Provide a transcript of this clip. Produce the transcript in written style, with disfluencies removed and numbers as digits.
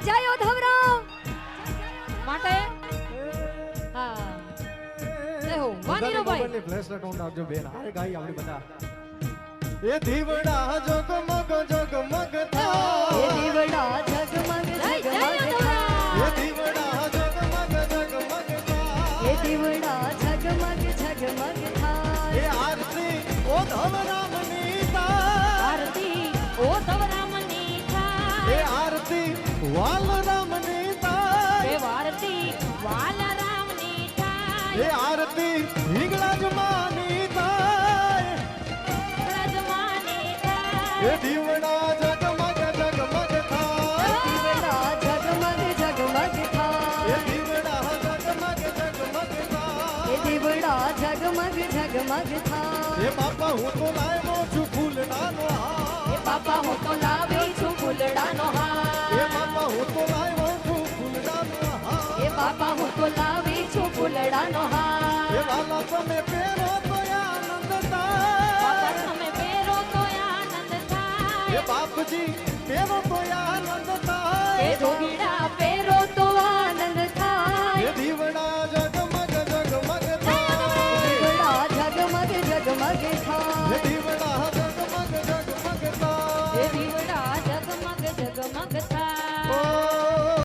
જાયો ધવરામ માટે હા દેહો વાનીનો ભાઈ ફ્લેશ લાઈટ આપજો બેન હારે ગાઈ આપણી બધા એ દીવડા જગમગ જગમગ થાય એ દીવડા જગમગ જગમગ થાય એ દીવડા જગમગ જગમગ થાય એ દીવડા જગમગ જગમગ થાય એ આરતી ઓ ધવરામની થાય આરતી ઓ ધવરામની થાય એ આરતી વાલરામની થાય એ આરતી વાલરામની થાય એ આરતી હિંગળાજમાની થાય રાજમાની થાય એ દીવડા જગમગ જગમગ થાય એ દીવડા જગમગ જગમગ થાય એ દીવડા જગમગ જગમગ થાય એ દીવડા જગમગ જગમગ થાય એ બાપા હું તો લાવ્યો છું ફૂલડાનો હાર એ બાપા હું તો લાવી છું ફૂલડાનો હાર એ બાપા હું તો લાવ્યો છું ફૂલડાનો હાર એ બાપા હું તો લાવી છું ફૂલડાનો હાર એ વાલા તમે પહેરો તો આનંદ બાપા થાય તમે પહેરો તો આનંદ એ થાય બાપજી પહેરો તો આનંદ એ થાય જોગીડા પહેરો તો આનંદ એ થાય દીવડા જગમગ જગમગ થાય દીવડા જગમગ જગમગ થાય